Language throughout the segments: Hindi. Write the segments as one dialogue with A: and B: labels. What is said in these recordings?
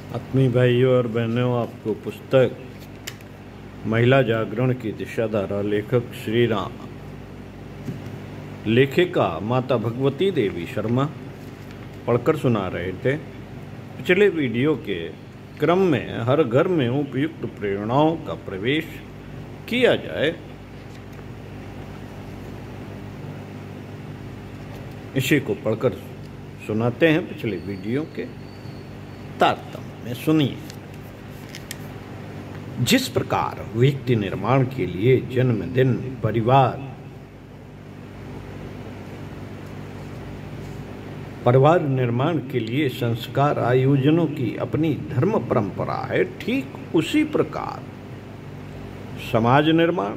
A: आत्मीय भाइयों और बहनों, आपको पुस्तक महिला जागरण की दिशाधारा लेखक श्री राम, लेखिका माता भगवती देवी शर्मा पढ़कर सुना रहे थे। पिछले वीडियो के क्रम में हर घर में उपयुक्त प्रेरणाओं का प्रवेश किया जाए, इसी को पढ़कर सुनाते हैं। पिछले वीडियो के तारतम्य में सुनिए। जिस प्रकार व्यक्ति निर्माण के लिए जन्मदिन, परिवार निर्माण के लिए संस्कार आयोजनों की अपनी धर्म परंपरा है, ठीक उसी प्रकार समाज निर्माण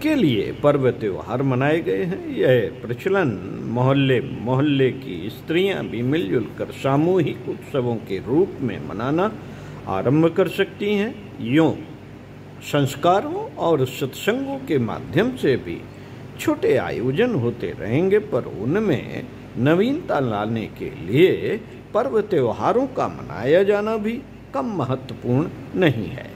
A: के लिए पर्व त्योहार मनाए गए हैं। यह प्रचलन मोहल्ले मोहल्ले की स्त्रियां भी मिलजुल कर सामूहिक उत्सवों के रूप में मनाना आरंभ कर सकती हैं। यूं संस्कारों और सत्संगों के माध्यम से भी छोटे आयोजन होते रहेंगे, पर उनमें नवीनता लाने के लिए पर्व त्योहारों का मनाया जाना भी कम महत्वपूर्ण नहीं है।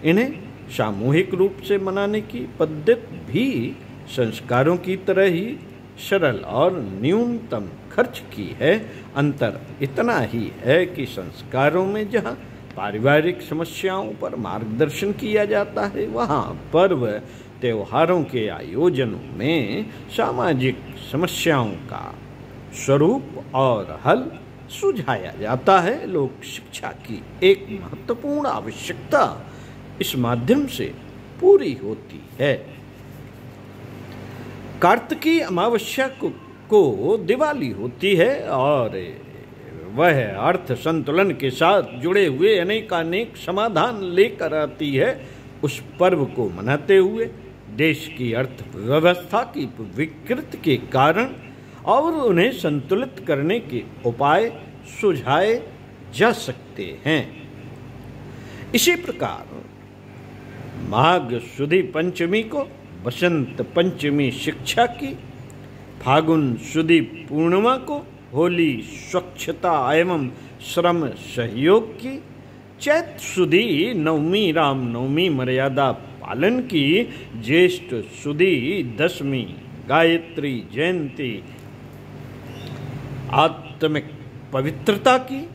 A: इन्हें सामूहिक रूप से मनाने की पद्धति भी संस्कारों की तरह ही सरल और न्यूनतम खर्च की है। अंतर इतना ही है कि संस्कारों में जहाँ पारिवारिक समस्याओं पर मार्गदर्शन किया जाता है, वहाँ पर्व त्योहारों के आयोजनों में सामाजिक समस्याओं का स्वरूप और हल सुझाया जाता है। लोक शिक्षा की एक महत्वपूर्ण आवश्यकता इस माध्यम से पूरी होती है। कार्तिकी अमावस्या को दिवाली होती है और वह अर्थ संतुलन के साथ जुड़े हुए अनेकानेक समाधान लेकर आती है। उस पर्व को मनाते हुए देश की अर्थव्यवस्था की विकृति के कारण और उन्हें संतुलित करने के उपाय सुझाए जा सकते हैं। इसी प्रकार माघ शुद्धि पंचमी को बसंत पंचमी शिक्षा की, फागुन शुद्धि पूर्णिमा को होली स्वच्छता एवं श्रम सहयोग की, चैत शुद्धि नवमी रामनवमी मर्यादा पालन की, ज्येष्ठ शुद्धि दशमी गायत्री जयंती आत्मिक पवित्रता की,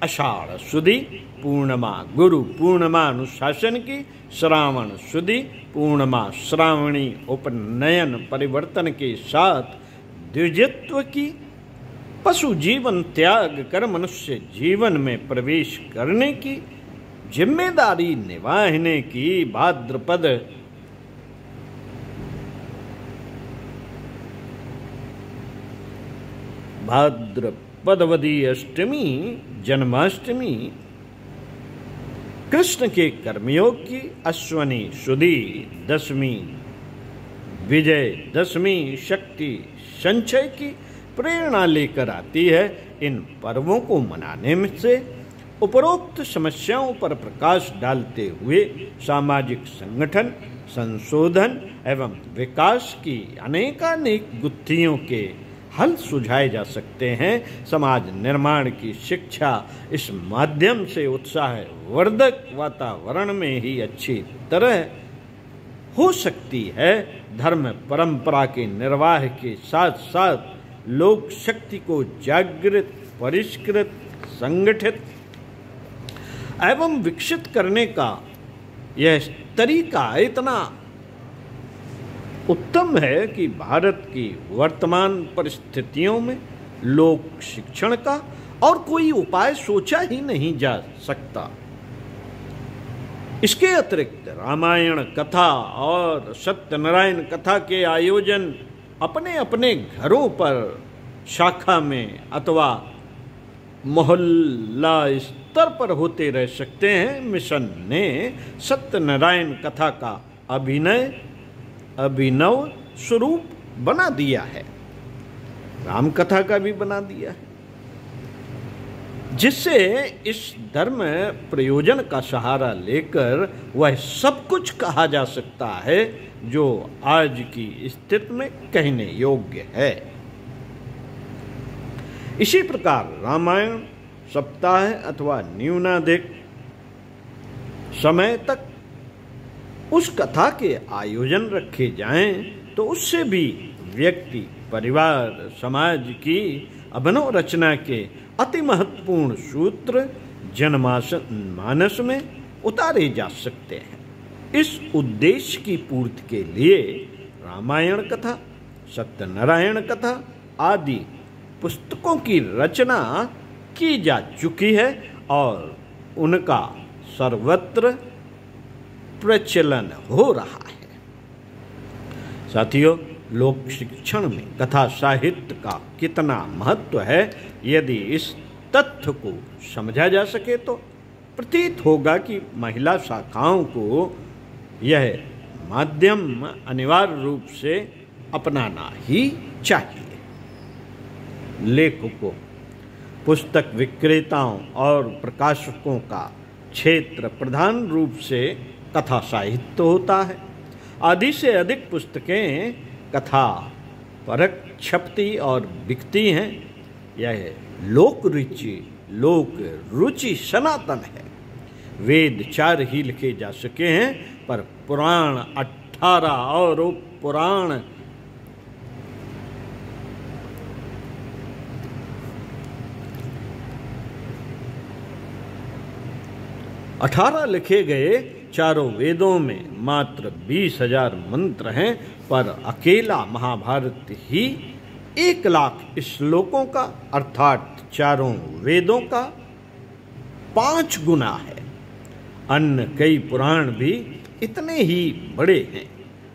A: आषाढ़ शुद्धि पूर्णिमा गुरु पूर्णिमा अनुशासन की, श्रावण शुद्धि पूर्णिमा श्रावणी उपनयन परिवर्तन के साथ द्विजत्व की, पशु जीवन त्याग कर मनुष्य जीवन में प्रवेश करने की, जिम्मेदारी निभाने की, भाद्रपदवदी अष्टमी जन्माष्टमी, कृष्ण के कर्मयोग की, अश्वनी शुद्धि दशमी विजय दशमी शक्ति संचय की प्रेरणा लेकर आती है। इन पर्वों को मनाने में से उपरोक्त समस्याओं पर प्रकाश डालते हुए सामाजिक संगठन, संशोधन एवं विकास की अनेकानेक गुत्थियों के हल सुझाए जा सकते हैं। समाज निर्माण की शिक्षा इस माध्यम से उत्साहवर्धक वातावरण में ही अच्छी तरह हो सकती है। धर्म परंपरा के निर्वाह के साथ साथ लोक शक्ति को जागृत, परिष्कृत, संगठित एवं विकसित करने का यह तरीका इतना उत्तम है कि भारत की वर्तमान परिस्थितियों में लोक शिक्षण का और कोई उपाय सोचा ही नहीं जा सकता। इसके अतिरिक्त रामायण कथा और सत्यनारायण कथा के आयोजन अपने अपने घरों पर, शाखा में अथवा मोहल्ला स्तर पर होते रह सकते हैं। मिशन ने सत्यनारायण कथा का अभिनव स्वरूप बना दिया है, राम कथा का भी बना दिया है, जिससे इस धर्म प्रयोजन का सहारा लेकर वह सब कुछ कहा जा सकता है जो आज की स्थिति में कहने योग्य है। इसी प्रकार रामायण सप्ताह अथवा न्यूनाधिक समय तक उस कथा के आयोजन रखे जाएं तो उससे भी व्यक्ति, परिवार, समाज की अभिनव रचना के अति महत्वपूर्ण सूत्र जनमानस में उतारे जा सकते हैं। इस उद्देश्य की पूर्ति के लिए रामायण कथा, सत्यनारायण कथा आदि पुस्तकों की रचना की जा चुकी है और उनका सर्वत्र प्रचलन हो रहा है। साथियों, लोक शिक्षण में कथा साहित्य का कितना महत्व है, यदि इस तथ्य को समझा जा सके तो प्रतीत होगा कि महिला शाखाओं को यह माध्यम अनिवार्य रूप से अपनाना ही चाहिए। लेखकों, पुस्तक विक्रेताओं और प्रकाशकों का क्षेत्र प्रधान रूप से कथा साहित्य होता है। आधी से अधिक पुस्तकें कथा परक छपती और बिकती हैं। यह लोक रुचि सनातन है। वेद 4 ही लिखे जा सके हैं, पर पुराण 18 और उपपुराण 18 लिखे गए। चारों वेदों में मात्र 20,000 मंत्र हैं, पर अकेला महाभारत ही 1 लाख श्लोकों का अर्थात चारों वेदों का 5 गुना है। अन्य कई पुराण भी इतने ही बड़े हैं।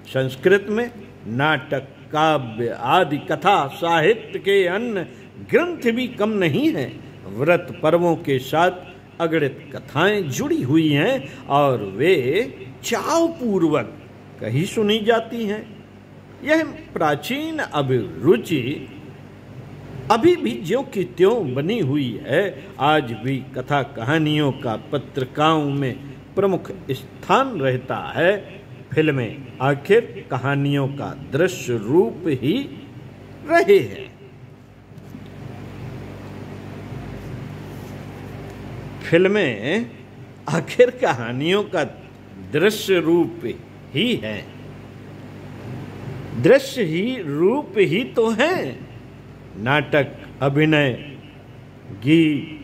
A: संस्कृत में नाटक, काव्य आदि कथा साहित्य के अन्य ग्रंथ भी कम नहीं हैं। व्रत पर्वों के साथ अगणित कथाएं जुड़ी हुई हैं और वे चाव पूर्वक कही सुनी जाती हैं। यह प्राचीन अभिरुचि अभी भी ज्यों की त्यों बनी हुई है। आज भी कथा कहानियों का पत्रिकाओं में प्रमुख स्थान रहता है। फिल्में आखिर कहानियों का दृश्य रूप ही रहे हैं। फिल्में आखिर कहानियों का दृश्य रूप ही है। दृश्य ही रूप ही तो है। नाटक, अभिनय, गीत,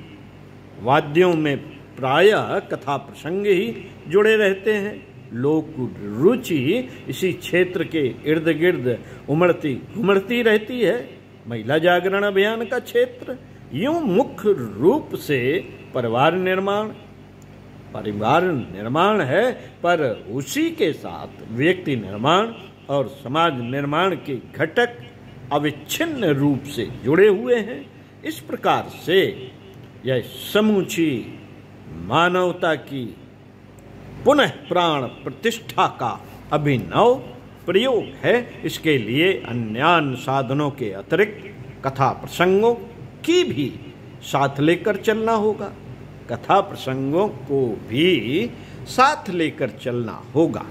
A: वाद्यों में प्रायः कथा प्रसंग ही जुड़े रहते हैं। लोक रुचि इसी क्षेत्र के इर्द गिर्द उमड़ती रहती है। महिला जागरण अभियान का क्षेत्र यूं मुख्य रूप से परिवार निर्माण है, पर उसी के साथ व्यक्ति निर्माण और समाज निर्माण के घटक अविच्छिन्न रूप से जुड़े हुए हैं। इस प्रकार से यह समूची मानवता की पुनः प्राण प्रतिष्ठा का अभिनव प्रयोग है। इसके लिए अन्य साधनों के अतिरिक्त कथा प्रसंगों की भी साथ लेकर चलना होगा। कथा प्रसंगों को भी साथ लेकर चलना होगा।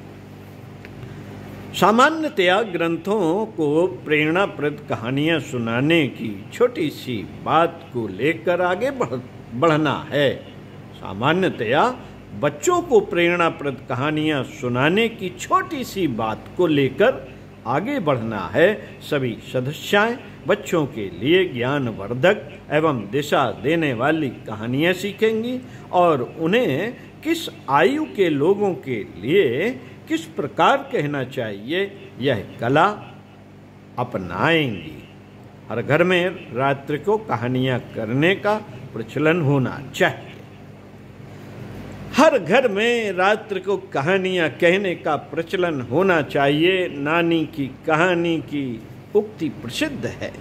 A: सामान्यतया ग्रंथों को प्रेरणाप्रद कहानियां सुनाने की छोटी सी बात को लेकर आगे बढ़ना है। सामान्यतया बच्चों को प्रेरणाप्रद कहानियां सुनाने की छोटी सी बात को लेकर आगे बढ़ना है। सभी सदस्याएं बच्चों के लिए ज्ञानवर्धक एवं दिशा देने वाली कहानियां सीखेंगी और उन्हें किस आयु के लोगों के लिए किस प्रकार कहना चाहिए यह कला अपनाएंगी। हर घर में रात्रि को कहानियां करने का प्रचलन होना चाहिए। हर घर में रात्रि को कहानियां कहने का प्रचलन होना चाहिए। नानी की कहानी की उक्ति प्रसिद्ध है।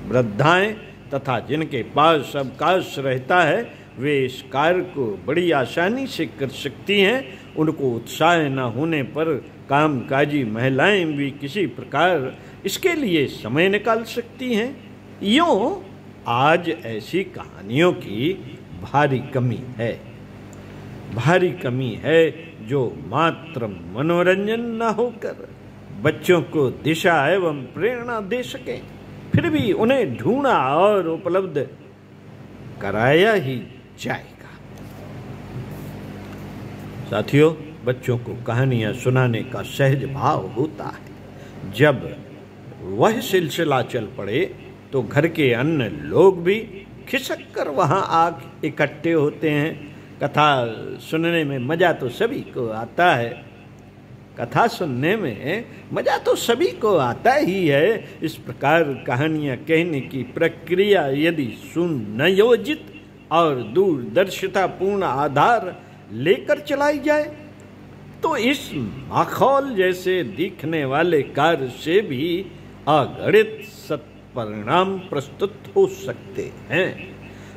A: वृद्धाएं तथा जिनके पास अवकाश रहता है वे इस कार्य को बड़ी आसानी से कर सकती हैं। उनको उत्साह न होने पर कामकाजी महिलाएं भी किसी प्रकार इसके लिए समय निकाल सकती हैं। यूँ आज ऐसी कहानियों की भारी कमी है जो मात्र मनोरंजन न होकर बच्चों को दिशा एवं प्रेरणा दे सके। फिर भी उन्हें ढूंढा और उपलब्ध कराया ही जाएगा। साथियों, बच्चों को कहानियां सुनाने का सहज भाव होता है। जब वह सिलसिला चल पड़े तो घर के अन्य लोग भी खिसक कर वहां आग इकट्ठे होते हैं। कथा सुनने में मजा तो सभी को आता है। कथा सुनने में मजा तो सभी को आता ही है। इस प्रकार कहानियां कहने की प्रक्रिया यदि सुनियोजित और दूरदर्शितापूर्ण आधार लेकर चलाई जाए तो इस माखौल जैसे दिखने वाले कार्य से भी अगणित सत्परिणाम प्रस्तुत हो सकते हैं।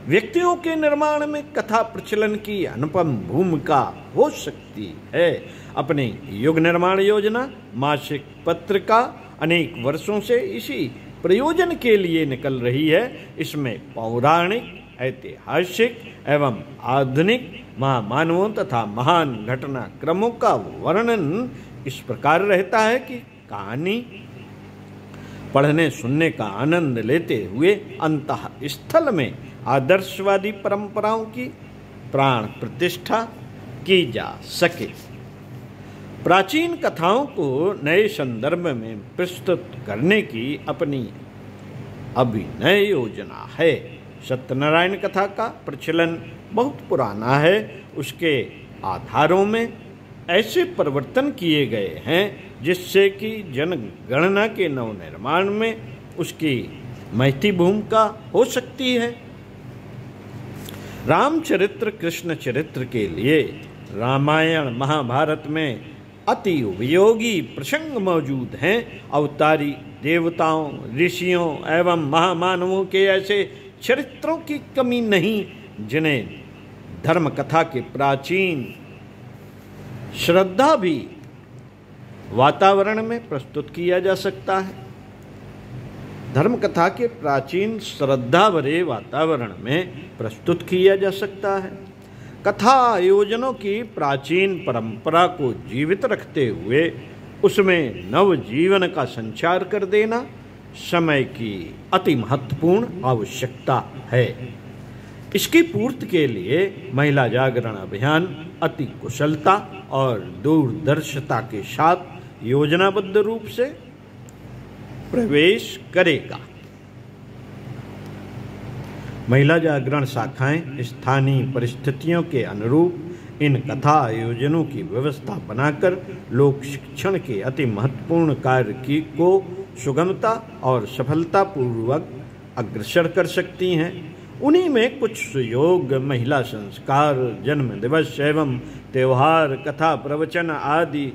A: व्यक्तियों के निर्माण में कथा प्रचलन की अनुपम भूमिका हो सकती है। अपने युग निर्माण योजना मासिक पत्रिका अनेक वर्षों से इसी प्रयोजन के लिए निकल रही है। इसमें पौराणिक, ऐतिहासिक एवं आधुनिक महामानवों तथा महान घटनाक्रमों का वर्णन इस प्रकार रहता है कि कहानी पढ़ने सुनने का आनंद लेते हुए अंतः स्थल में आदर्शवादी परंपराओं की प्राण प्रतिष्ठा की जा सके। प्राचीन कथाओं को नए संदर्भ में प्रस्तुत करने की अपनी अभिनय योजना है। सत्यनारायण कथा का प्रचलन बहुत पुराना है। उसके आधारों में ऐसे परिवर्तन किए गए हैं जिससे कि जनगणना के नवनिर्माण में उसकी महती भूमिका हो सकती है। रामचरित्र कृष्ण चरित्र के लिए रामायण महाभारत में अति उपयोगी प्रसंग मौजूद हैं। अवतारी देवताओं, ऋषियों एवं महामानवों के ऐसे चरित्रों की कमी नहीं जिन्हें धर्म कथा के प्राचीन श्रद्धा भी वातावरण में प्रस्तुत किया जा सकता है। धर्म कथा के प्राचीन श्रद्धा भरे वातावरण में प्रस्तुत किया जा सकता है। कथा आयोजनों की प्राचीन परंपरा को जीवित रखते हुए उसमें नव जीवन का संचार कर देना समय की अति महत्वपूर्ण आवश्यकता है। इसकी पूर्ति के लिए महिला जागरण अभियान अति कुशलता और दूरदर्शिता के साथ योजनाबद्ध रूप से प्रवेश करेगा। महिला जागरण शाखाएं स्थानीय परिस्थितियों के अनुरूप इन कथा आयोजनों की व्यवस्था बनाकर लोक शिक्षण के अति महत्वपूर्ण कार्य की को सुगमता और सफलतापूर्वक अग्रसर कर सकती हैं। उन्हीं में कुछ सुयोग महिला संस्कार, जन्म दिवस एवं त्यौहार, कथा प्रवचन आदि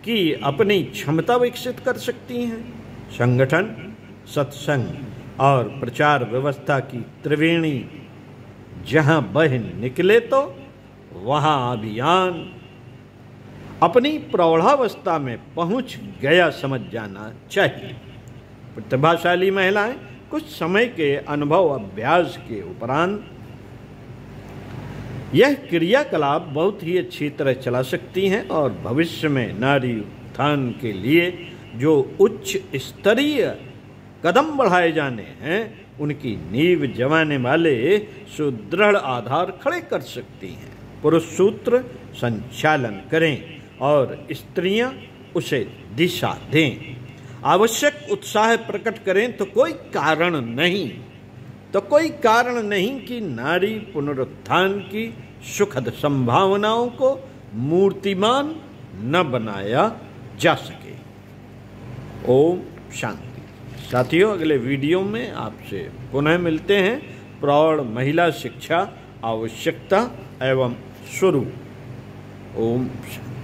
A: की अपनी क्षमता विकसित कर सकती हैं। संगठन, सत्संग और प्रचार व्यवस्था की त्रिवेणी जहां बह निकले तो वहां अभियान अपनी प्रौढ़ावस्था में पहुंच गया समझ जाना चाहिए। प्रतिभाशाली महिलाएं कुछ समय के अनुभव अभ्यास के उपरांत यह क्रियाकलाप बहुत ही अच्छी तरह चला सकती हैं और भविष्य में नारी उत्थान के लिए जो उच्च स्तरीय कदम बढ़ाए जाने हैं उनकी नींव जमाने वाले सुदृढ़ आधार खड़े कर सकती हैं। पुरुष सूत्र संचालन करें और स्त्रियां उसे दिशा दें। आवश्यक उत्साह प्रकट करें तो कोई कारण नहीं कि नारी पुनरुत्थान की सुखद संभावनाओं को मूर्तिमान न बनाया जा सके। ओम शांति। साथियों, अगले वीडियो में आपसे पुनः मिलते हैं। प्रौढ़ महिला शिक्षा, आवश्यकता एवं स्वरूप। ओम शांति।